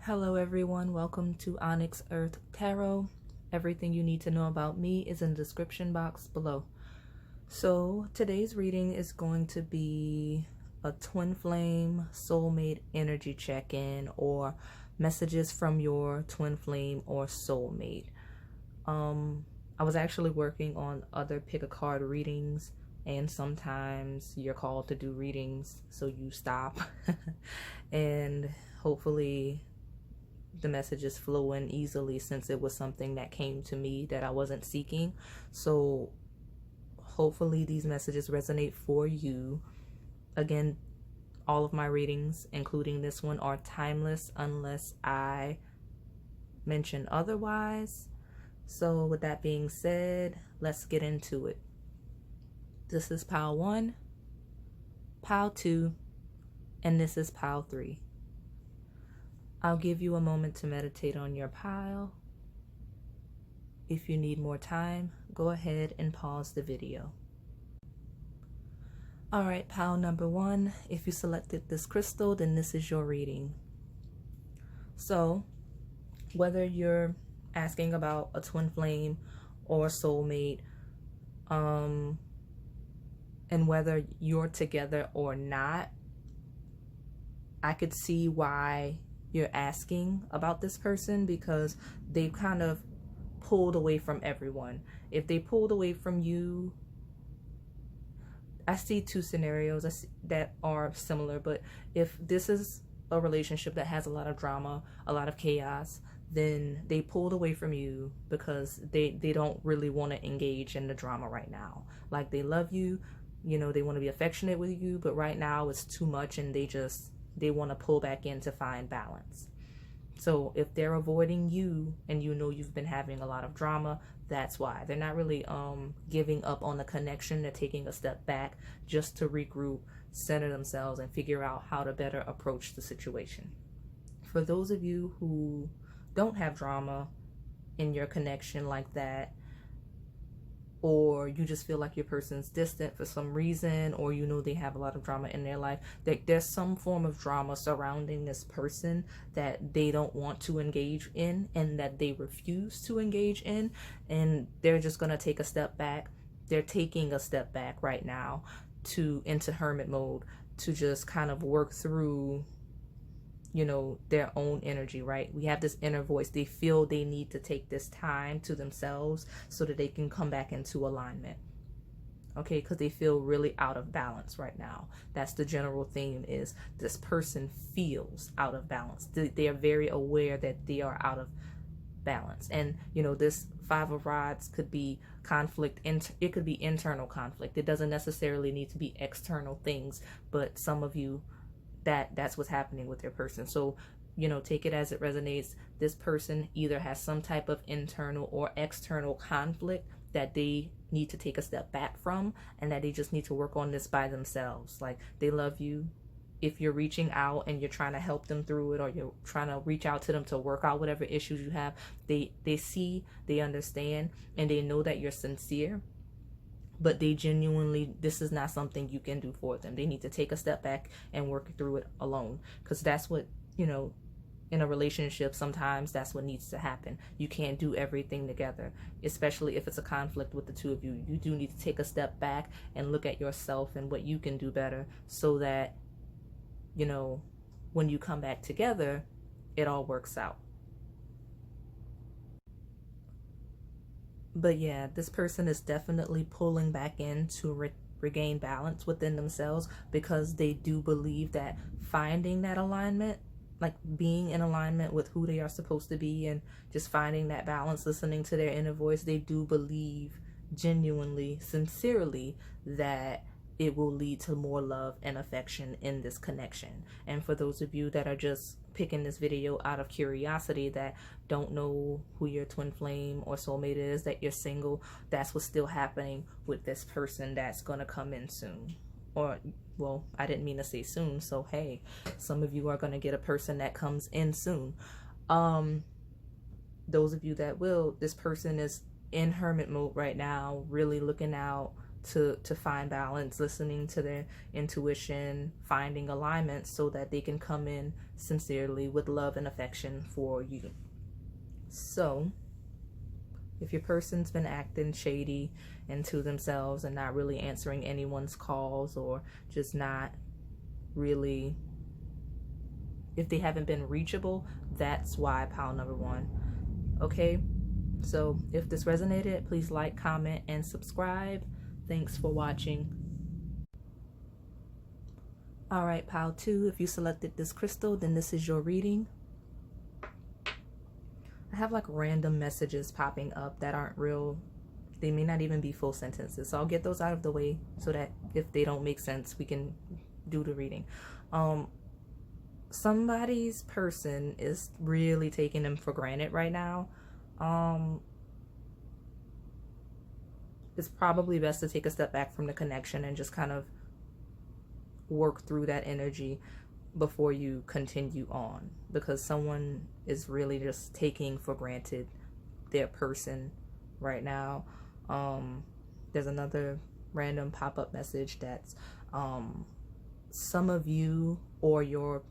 Hello everyone, welcome to Onyx Earth Tarot. Everything you need to know about me is in the description box below. So today's reading is going to be a twin flame soulmate energy check-in, or messages from your twin flame or soulmate. I was actually working on other pick a card readings, and sometimes you're called to do readings, so you stop. And hopefully the messages flow in easily, since it was something that came to me that I wasn't seeking. So hopefully these messages resonate for you. Again, all of my readings, including this one, are timeless unless I mention otherwise. So with that being said, let's get into it. This is pile 1, pile 2, and this is pile 3. I'll give you a moment to meditate on your pile. If you need more time, go ahead and pause the video. Alright, pile number 1. If you selected this crystal, then this is your reading. So, whether you're asking about a twin flame or soulmate, and whether you're together or not, I could see why you're asking about this person, because they've kind of pulled away from everyone. If they pulled away from you, I see two scenarios that are similar. But if this is a relationship that has a lot of drama, a lot of chaos, then they pulled away from you because they don't really want to engage in the drama right now. Like, they love you, you know, they want to be affectionate with you, but right now it's too much, and they want to pull back in to find balance. So if they're avoiding you and you know you've been having a lot of drama, that's why. They're not really giving up on the connection. They're taking a step back just to regroup, center themselves, and figure out how to better approach the situation. For those of you who don't have drama in your connection like that, or you just feel like your person's distant for some reason, or you know they have a lot of drama in their life, there's some form of drama surrounding this person that they don't want to engage in, and that they refuse to engage in, and they're just going to take a step back. They're taking a step back right now into hermit mode to just kind of work through, you know, their own energy, right? We have this inner voice. They feel they need to take this time to themselves so that they can come back into alignment. Okay, because they feel really out of balance right now. That's the general theme, is this person feels out of balance. They are very aware that they are out of balance. And, you know, this Five of Rods could be conflict. It could be internal conflict. It doesn't necessarily need to be external things, but some of you, that's what's happening with your person. So, you know, take it as it resonates. This person either has some type of internal or external conflict that they need to take a step back from, and that they just need to work on this by themselves. Like, they love you. If you're reaching out and you're trying to help them through it, or you're trying to reach out to them to work out whatever issues you have, they see, they understand, and they know that you're sincere. But they genuinely, this is not something you can do for them. They need to take a step back and work through it alone. Because that's what, you know, in a relationship, sometimes that's what needs to happen. You can't do everything together, especially if it's a conflict with the two of you. You do need to take a step back and look at yourself and what you can do better, so that, you know, when you come back together, it all works out. But yeah, this person is definitely pulling back in to regain balance within themselves, because they do believe that finding that alignment, like being in alignment with who they are supposed to be, and just finding that balance, listening to their inner voice, they do believe genuinely, sincerely, that it will lead to more love and affection in this connection. And for those of you that are just picking this video out of curiosity, that don't know who your twin flame or soulmate is, that you're single, that's what's still happening with this person that's going to come in soon. Or, well, I didn't mean to say soon, so hey, some of you are going to get a person that comes in soon. Those of you that will, this person is in hermit mode right now, really looking out to find balance, listening to their intuition, finding alignment so that they can come in sincerely with love and affection for you. So if your person's been acting shady and to themselves and not really answering anyone's calls, or just not really, if they haven't been reachable, that's why, pile number one. Okay, so if this resonated, please like, comment, and subscribe. Thanks for watching. All right, pile two, if you selected this crystal, then this is your reading. I have like random messages popping up that aren't real. They may not even be full sentences. So I'll get those out of the way so that if they don't make sense, we can do the reading. Somebody's person is really taking them for granted right now. It's probably best to take a step back from the connection and just kind of work through that energy before you continue on, because someone is really just taking for granted their person right now. There's another random pop-up message that's some of you or your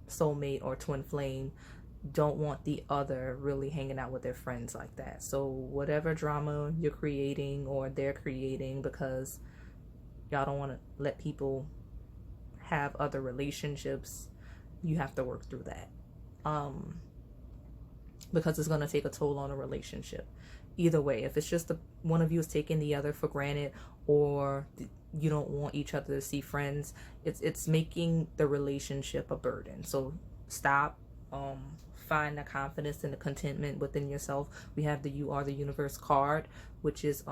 soulmate or twin flame don't want the other really hanging out with their friends like that. So whatever drama you're creating or they're creating because y'all don't want to let people have other relationships, you have to work through that, because it's going to take a toll on a relationship either way. If it's just one of you is taking the other for granted, or you don't want each other to see friends, it's making the relationship a burden. So stop. Find the confidence and the contentment within yourself. We have the You Are the Universe card, which is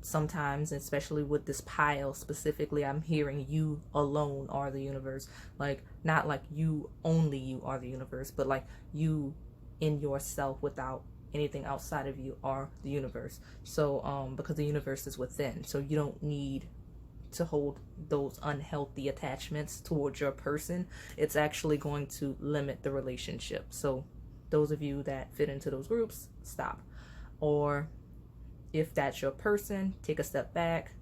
sometimes, especially with this pile specifically, I'm hearing you alone are the universe. Like, not like you only you are the universe, but like you in yourself without anything outside of you are the universe. So because the universe is within, so you don't need to hold those unhealthy attachments towards your person. It's actually going to limit the relationship. So those of you that fit into those groups, stop. Or if that's your person, take a step back,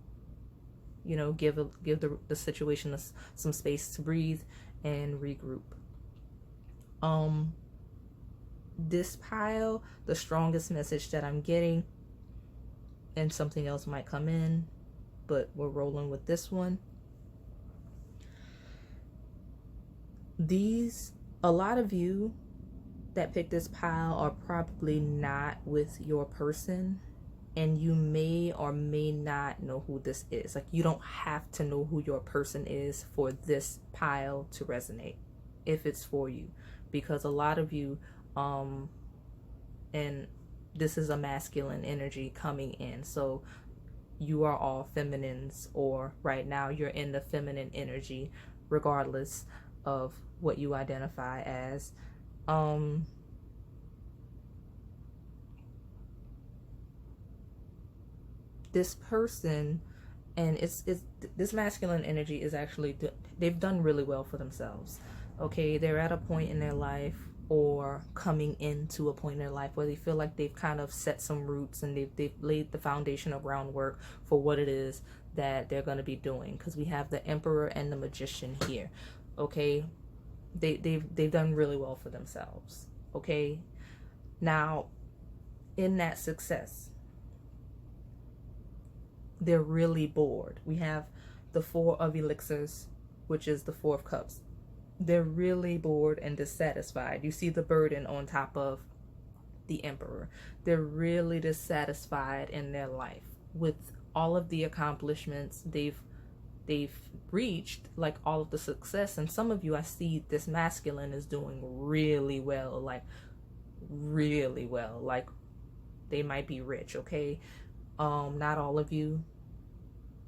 you know, give the situation some space to breathe and regroup. This pile, the strongest message that I'm getting, and something else might come in, but we're rolling with this one. A lot of you that picked this pile are probably not with your person, and you may or may not know who this is. Like, you don't have to know who your person is for this pile to resonate, if it's for you, because a lot of you, and this is a masculine energy coming in, so you are all feminines, or right now you're in the feminine energy, regardless of what you identify as. This person, and it's this masculine energy is actually, they've done really well for themselves. Okay, they're at a point in their life, or coming into a point in their life, where they feel like they've kind of set some roots, and they've laid the foundational groundwork for what it is that they're going to be doing, because we have the Emperor and the Magician here. Okay, they've done really well for themselves. Okay, now in that success, they're really bored. We have the Four of Elixirs, which is the Four of Cups. They're really bored and dissatisfied. You see the burden on top of the Emperor. They're really dissatisfied in their life with all of the accomplishments they've reached, like all of the success. And some of you, I see this masculine is doing really well, like really well. Like, they might be rich, okay? Not all of you.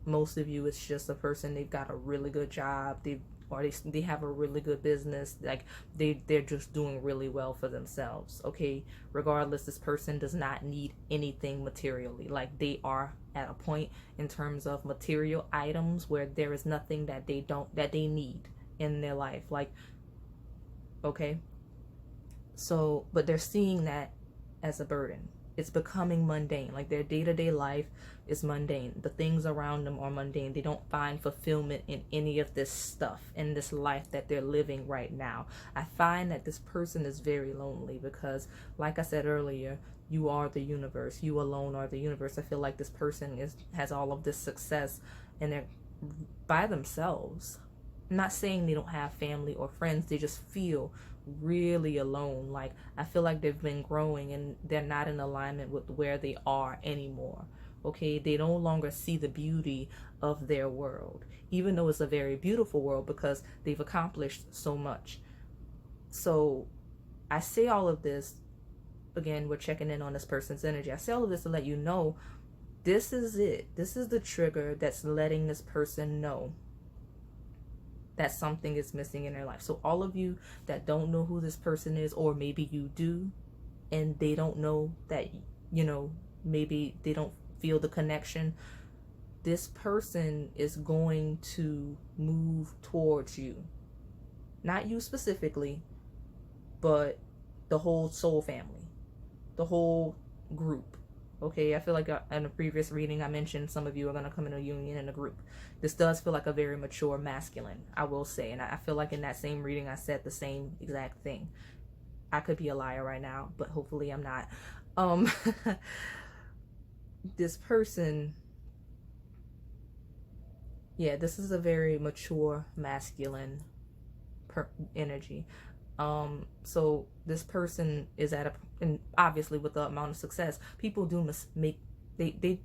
Most of you, it's just a person, they've got a really good job, they have a really good business, like they're just doing really well for themselves. Okay, regardless, this person does not need anything materially. Like, they are at a point in terms of material items where there is nothing that they need in their life. Like, okay, so, but they're seeing that as a burden. it's becoming mundane. Like their day-to-day life is mundane. The things around them are mundane. They don't find fulfillment in any of this stuff, in this life that they're living right now. I find that this person is very lonely because, like I said earlier, you are the universe. You alone are the universe. I feel like this person has all of this success and they're by themselves. I'm not saying they don't have family or friends. They just feel really alone. Like I feel like they've been growing and they're not in alignment with where they are anymore. Okay, they no longer see the beauty of their world, even though it's a very beautiful world because they've accomplished so much. So I say all of this, again, we're checking in on this person's energy. I say all of this to let you know this is it. This is the trigger that's letting this person know that something is missing in their life. So all of you that don't know who this person is, or maybe you do, and they don't know that, maybe they don't feel the connection, this person is going to move towards you. Not you specifically, but the whole soul family, the whole group. Okay, I feel like in a previous reading I mentioned some of you are going to come in a union in a group. This does feel like a very mature masculine, I will say. And I feel like in that same reading I said the same exact thing. I could be a liar right now, but hopefully I'm not. This person, yeah, this is a very mature masculine energy. So this person is and obviously with the amount of success, people do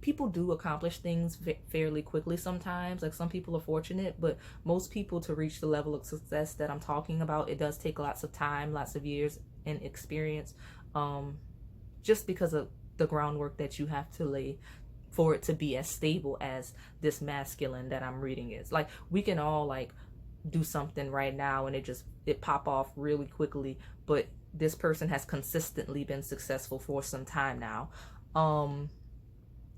people do accomplish things fairly quickly sometimes. Like some people are fortunate, but most people, to reach the level of success that I'm talking about, it does take lots of time, lots of years and experience, just because of the groundwork that you have to lay for it to be as stable as this masculine that I'm reading is. Like we can all like do something right now and it pop off really quickly, but this person has consistently been successful for some time now.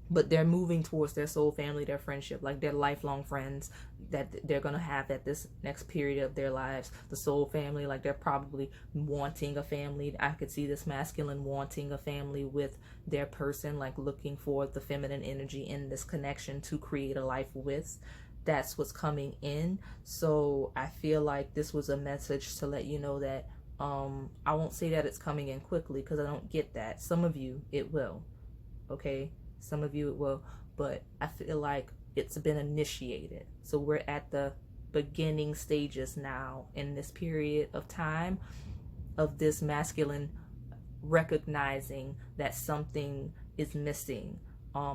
But they're moving towards their soul family, their friendship, like their lifelong friends that they're gonna have at this next period of their lives. The soul family, like they're probably wanting a family. I could see this masculine wanting a family with their person, like looking for the feminine energy in this connection to create a life with. That's what's coming in. So I feel like this was a message to let you know that I won't say that it's coming in quickly because I don't get that. Some of you it will, okay, some of you it will, but I feel like it's been initiated. So we're at the beginning stages now in this period of time of this masculine recognizing that something is missing.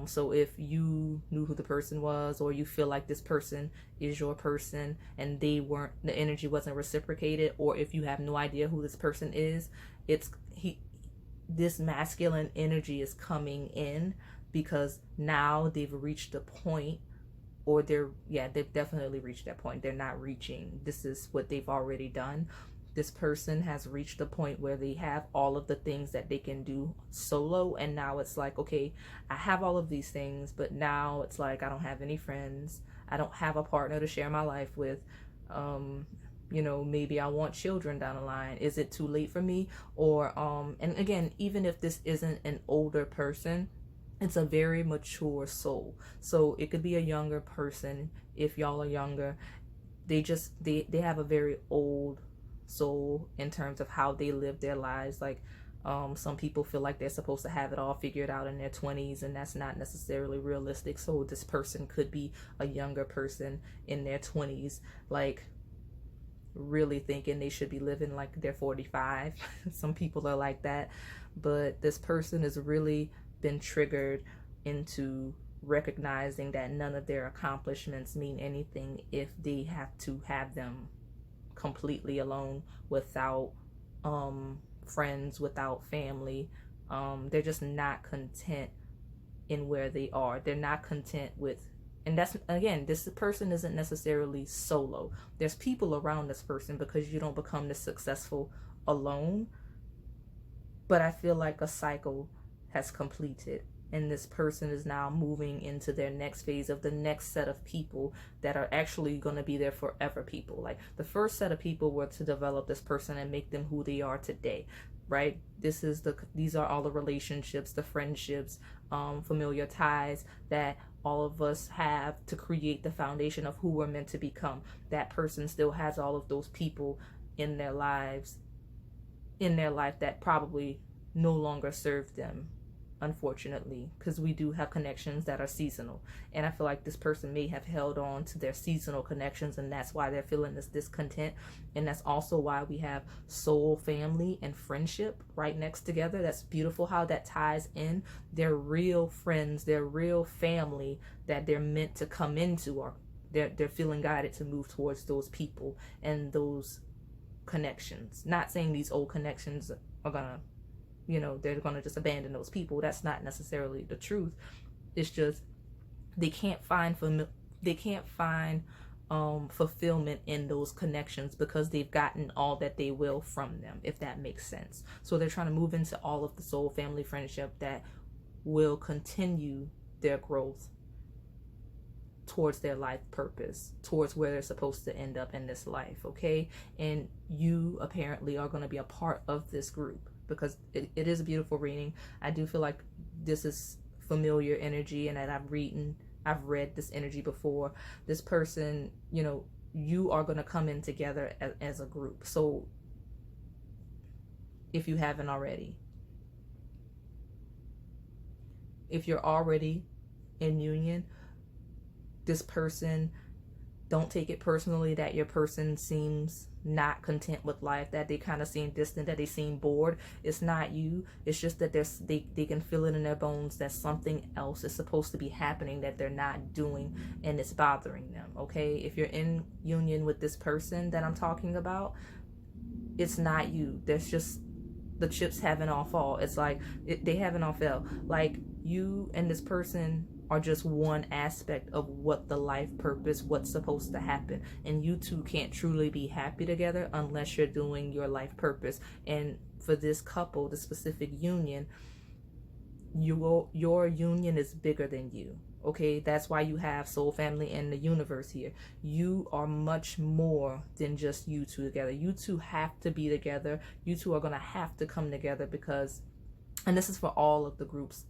So if you knew who the person was, or you feel like this person is your person and the energy wasn't reciprocated, or if you have no idea who this person is, this masculine energy is coming in because now they've reached a point, or they've definitely reached that point. They're not reaching. This is what they've already done. This person has reached a point where they have all of the things that they can do solo, and now it's like, okay, I have all of these things, but now it's like I don't have any friends. I don't have a partner to share my life with. Maybe I want children down the line. Is it too late for me? Or and again, even if this isn't an older person, it's a very mature soul. So it could be a younger person if y'all are younger. They have a very old soul in terms of how they live their lives. Like some people feel like they're supposed to have it all figured out in their 20s, and that's not necessarily realistic. So this person could be a younger person in their 20s, like really thinking they should be living like they're 45. Some people are like that, but this person has really been triggered into recognizing that none of their accomplishments mean anything if they have to have them completely alone, without friends, without family. They're just not content in where they are. They're not content with, and that's, again, this person isn't necessarily solo. There's people around this person because you don't become this successful alone. But I feel like a cycle has completed, and this person is now moving into their next phase of the next set of people that are actually going to be there forever people. Like the first set of people were to develop this person and make them who they are today. right? These are all the relationships, the friendships, familiar ties that all of us have to create the foundation of who we're meant to become. That person still has all of those people in their lives, in their life, that probably no longer serve them, unfortunately, because we do have connections that are seasonal. And I feel like this person may have held on to their seasonal connections, and that's why they're feeling this discontent. And that's also why we have soul, family, and friendship right next together. That's beautiful how that ties in. They're real friends, they're real family that they're meant to come into, or they're feeling guided to move towards those people and those connections. Not saying these old connections are gonna, they're gonna just abandon those people. That's not necessarily the truth. It's just they can't find fulfillment in those connections because they've gotten all that they will from them, if that makes sense. So they're trying to move into all of the soul, family, friendship that will continue their growth towards their life purpose, towards where they're supposed to end up in this life, okay? And you apparently are going to be a part of this group, because it is a beautiful reading. I do feel like this is familiar energy, and that I've read this energy before. This person, you are going to come in together as a group. So if you haven't already, if you're already in union, this person, don't take it personally that your person seems not content with life, that they kind of seem distant, that they seem bored. It's not you. It's just that they can feel it in their bones that something else is supposed to be happening that they're not doing, and it's bothering them, okay? If you're in union with this person that I'm talking about, it's not you. There's just, the chips haven't all fall. It's like they haven't all fell. Like, you and this person are just one aspect of what the life purpose, what's supposed to happen. And you two can't truly be happy together unless you're doing your life purpose. And for this couple, the specific union, your union is bigger than you. Okay, that's why you have soul, family, and the universe here. You are much more than just you two together. You two have to be together. You two are going to have to come together because, and this is for all of the groups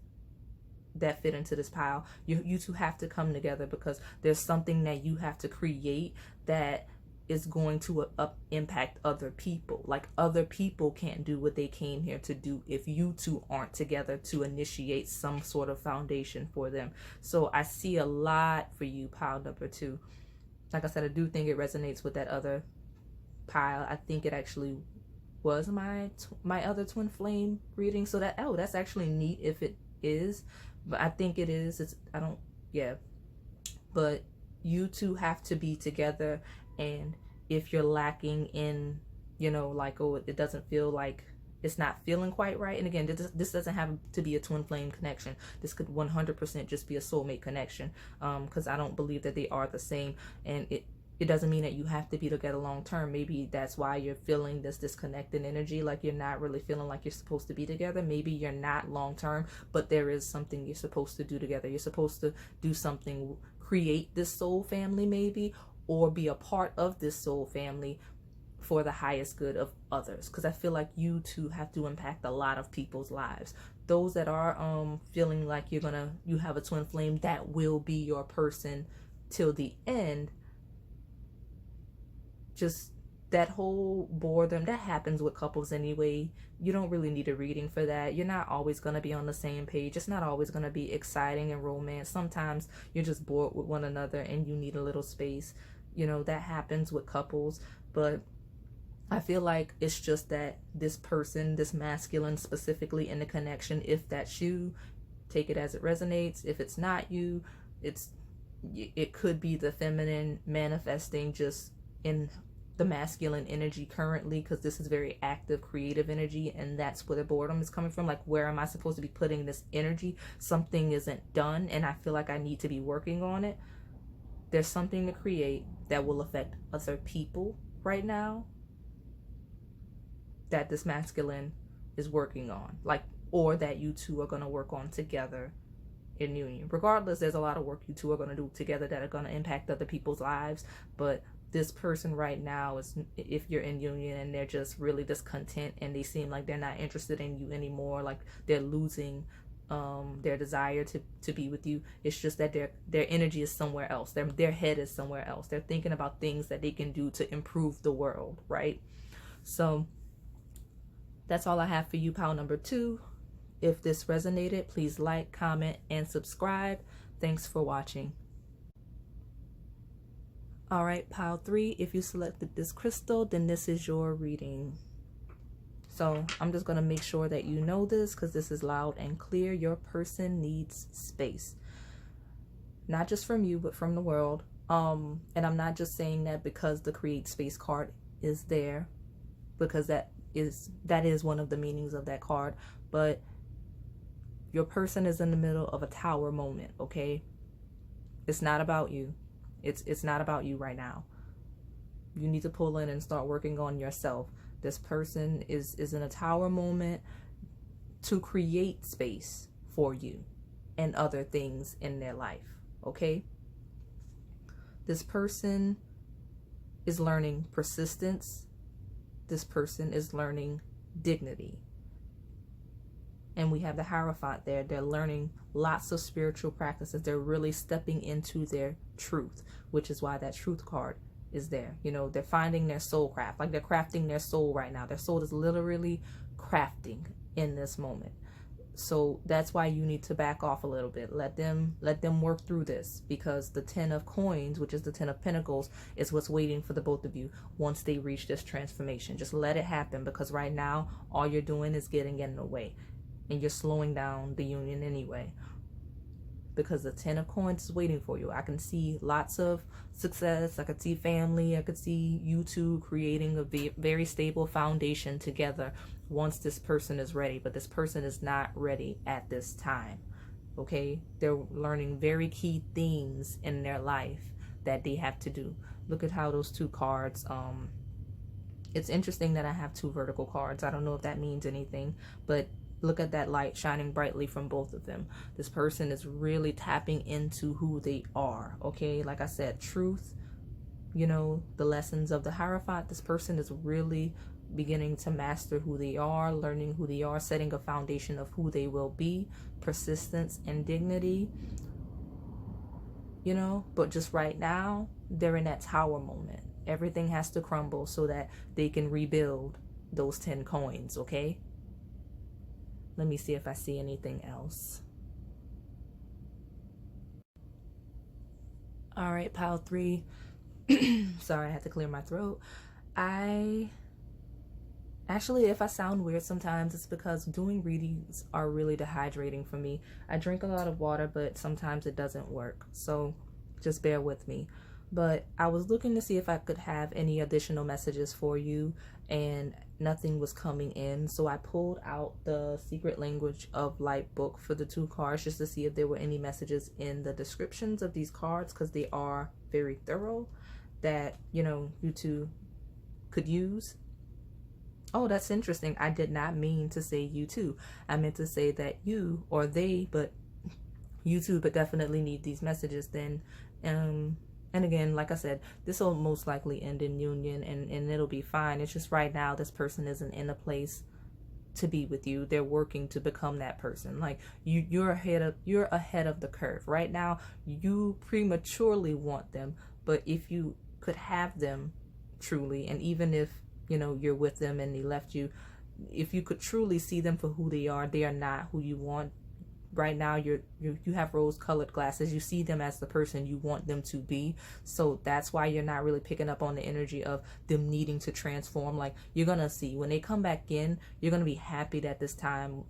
that fit into this pile, you two have to come together because there's something that you have to create that is going to impact other people. Like, other people can't do what they came here to do if you two aren't together to initiate some sort of foundation for them. So I see a lot for you, pile number 2. Like I said, I do think it resonates with that other pile. I think it actually was my other twin flame reading. So that's actually neat if it is. But I think it is. But you two have to be together. And if you're lacking in, it doesn't feel like, it's not feeling quite right. And again, this doesn't have to be a twin flame connection. This could 100% just be a soulmate connection. Because I don't believe that they are the same. And it doesn't mean that you have to be together long term. Maybe that's why you're feeling this disconnected energy, like you're not really feeling like you're supposed to be together. Maybe you're not long term, but there is something you're supposed to do together. You're supposed to do something, create this soul family maybe, or be a part of this soul family for the highest good of others. Because I feel like you two have to impact a lot of people's lives. Those that are feeling like you have a twin flame that will be your person till the end, just that whole boredom that happens with couples anyway. You don't really need a reading for that. You're not always going to be on the same page. It's not always going to be exciting and romance. Sometimes you're just bored with one another and you need a little space. That happens with couples. But I feel like it's just that this person, this masculine specifically in the connection, if that's you, take it as it resonates. If it's not you, it could be the feminine manifesting just in the masculine energy currently, because this is very active, creative energy, and that's where the boredom is coming from. Like, where am I supposed to be putting this energy? Something isn't done, and I feel like I need to be working on it. There's something to create that will affect other people right now that this masculine is working on, or that you two are going to work on together in union. Regardless, there's a lot of work you two are going to do together that are going to impact other people's lives, but this person right now is, if you're in union and they're just really discontent and they seem like they're not interested in you anymore, like they're losing their desire to be with you. It's just that their energy is somewhere else. Their head is somewhere else. They're thinking about things that they can do to improve the world, right? So that's all I have for you, pile number 2. If this resonated, please like, comment, and subscribe. Thanks for watching. All right, pile 3, if you selected this crystal, then this is your reading. So I'm just going to make sure that you know this, because this is loud and clear. Your person needs space. Not just from you, but from the world. And I'm not just saying that because the create space card is there, because that is one of the meanings of that card. But your person is in the middle of a tower moment, okay? It's not about you. It's not about you right now. You need to pull in and start working on yourself. This person is in a tower moment to create space for you and other things in their life, okay? This person is learning persistence. This person is learning dignity. And we have the Hierophant there. They're learning lots of spiritual practices. They're really stepping into their truth, which is why that truth card is there. You know, they're finding their soul craft. Like they're crafting their soul right now. Their soul is literally crafting in this moment. So that's why you need to back off a little bit. Let them work through this, because the 10 of coins, which is the 10 of pentacles, is what's waiting for the both of you once they reach this transformation. Just let it happen, because right now all you're doing is getting in the way. And you're slowing down the union anyway, because the 10 of coins is waiting for you. I can see lots of success. I could see family. I could see you two creating a very stable foundation together once this person is ready. But this person is not ready at this time, okay? They're learning very key things in their life that they have to do. Look at how those 2 cards, it's interesting that I have 2 vertical cards. I don't know if that means anything, but look at that light shining brightly from both of them. This person is really tapping into who they are, okay? Like I said, truth, you know, the lessons of the Hierophant. This person is really beginning to master who they are, learning who they are, setting a foundation of who they will be, persistence and dignity, you know? But just right now, they're in that tower moment. Everything has to crumble so that they can rebuild those 10 coins, okay? Let me see if I see anything else. All right, pile 3. Sorry, I had to clear my throat. Actually, if I sound weird sometimes, it's because doing readings are really dehydrating for me. I drink a lot of water, but sometimes it doesn't work. So just bear with me. But I was looking to see if I could have any additional messages for you, and nothing was coming in. So I pulled out the Secret Language of Light book for the 2 cards, just to see if there were any messages in the descriptions of these cards, because they are very thorough, that, you know, you two could use. Oh, that's interesting. I did not mean to say you two. I meant to say that you or they, but you two, but definitely need these messages then. And again, like I said, this will most likely end in union, and it'll be fine. It's just right now this person isn't in a place to be with you. They're working to become that person. Like you're ahead of the curve. Right now, you prematurely want them, but if you could have them truly, and even if, you know, you're with them and they left you, if you could truly see them for who they are not who you want. Right now, you have rose-colored glasses. You see them as the person you want them to be. So that's why you're not really picking up on the energy of them needing to transform. Like, you're going to see when they come back in, you're going to be happy that this time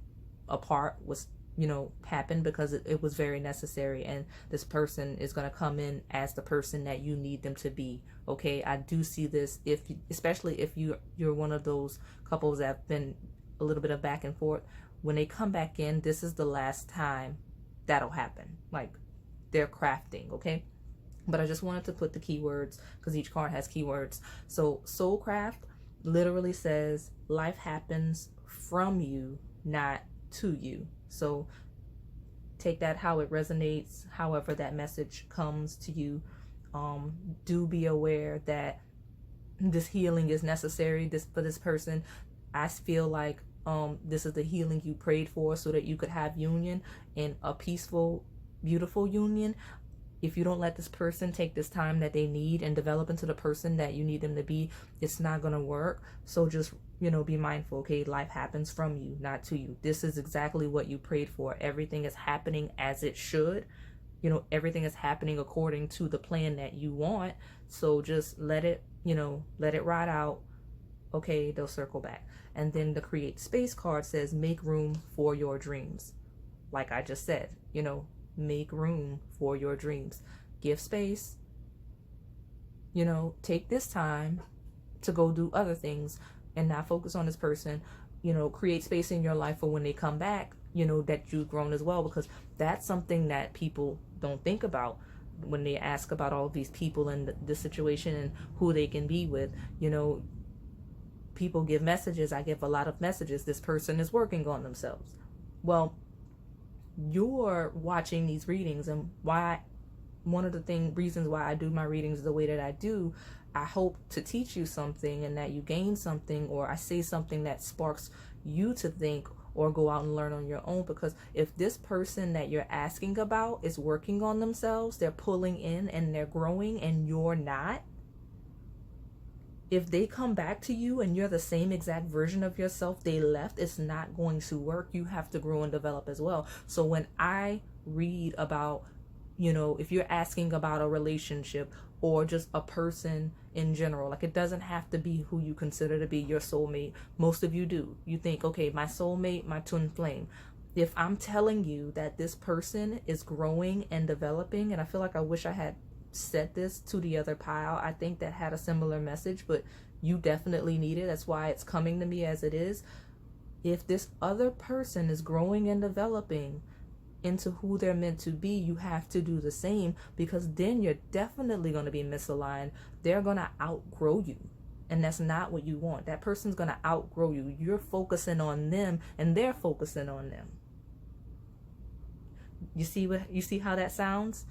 apart was, you know, happened, because it was very necessary. And this person is going to come in as the person that you need them to be. Okay, I do see this, especially if you're one of those couples that have been a little bit of back and forth. When they come back in, this is the last time that'll happen. Like, they're crafting, okay? But I just wanted to put the keywords, because each card has keywords. So Soulcraft literally says life happens from you, not to you. So take that how it resonates, however that message comes to you. Do be aware that this healing is necessary for this person. I feel like this is the healing you prayed for so that you could have union, and a peaceful, beautiful union. If you don't let this person take this time that they need and develop into the person that you need them to be, it's not going to work. So just, be mindful, okay? Life happens from you, not to you. This is exactly what you prayed for. Everything is happening as it should. Everything is happening according to the plan that you want. So just let it ride out. Okay, they'll circle back. And then the create space card says, make room for your dreams. Like I just said, make room for your dreams. Give space. Take this time to go do other things and not focus on this person. Create space in your life for when they come back, that you've grown as well, because that's something that people don't think about when they ask about all these people and the situation and who they can be with. People give messages. I give a lot of messages. This person is working on themselves. Well, you're watching these readings, and one of the reasons why I do my readings the way that I do, I hope to teach you something and that you gain something, or I say something that sparks you to think or go out and learn on your own. Because if this person that you're asking about is working on themselves, they're pulling in and they're growing, and you're not, if they come back to you and you're the same exact version of yourself they left, it's not going to work. You have to grow and develop as well. So when I read about, if you're asking about a relationship or just a person in general, like, it doesn't have to be who you consider to be your soulmate. Most of you do. You think, okay, my soulmate, my twin flame. If I'm telling you that this person is growing and developing, and I feel like I wish I had said this to the other pile, I think that had a similar message, but you definitely need it. That's why it's coming to me as it is. If this other person is growing and developing into who they're meant to be, you have to do the same, because then you're definitely going to be misaligned. They're going to outgrow you, and that's not what you want. That person's going to outgrow you. You're focusing on them and they're focusing on them. You see how that sounds?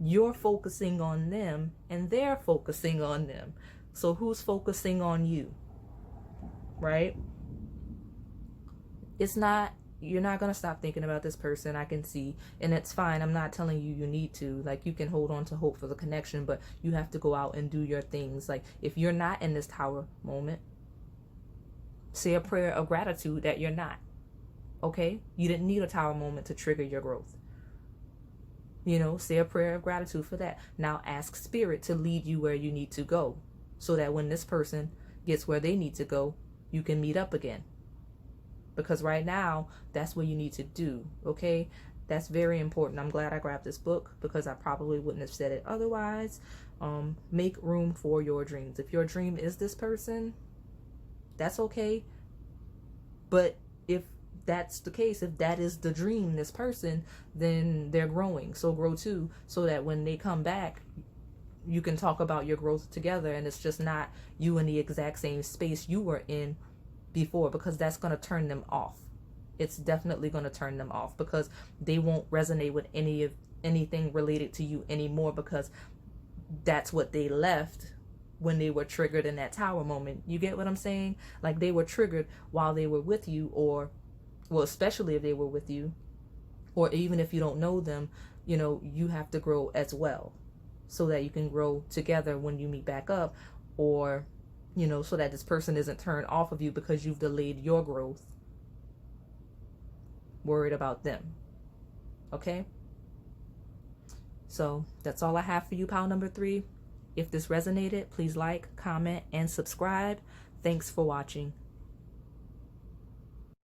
You're focusing on them and they're focusing on them. So who's focusing on you? Right? You're not going to stop thinking about this person, I can see. And it's fine. I'm not telling you need to. Like, you can hold on to hope for the connection, but you have to go out and do your things. Like, if you're not in this tower moment, say a prayer of gratitude that you're not. Okay? You didn't need a tower moment to trigger your growth. Say a prayer of gratitude for that. Now ask spirit to lead you where you need to go, so that when this person gets where they need to go, you can meet up again. Because right now, that's what you need to do, okay? That's very important. I'm glad I grabbed this book, because I probably wouldn't have said it otherwise. Make room for your dreams. If your dream is this person, that's okay. But if that's the case, if that is the dream, this person, then they're growing. So grow too, so that when they come back, you can talk about your growth together, and it's just not you in the exact same space you were in before, because that's going to turn them off. It's definitely going to turn them off, because they won't resonate with anything related to you anymore, because that's what they left when they were triggered in that tower moment. You get what I'm saying? Like, they were triggered while they were with you, or well, especially if they were with you, or even if you don't know them, you have to grow as well, so that you can grow together when you meet back up, or, so that this person isn't turned off of you because you've delayed your growth, worried about them. Okay? So that's all I have for you, pile number 3. If this resonated, please like, comment, and subscribe. Thanks for watching.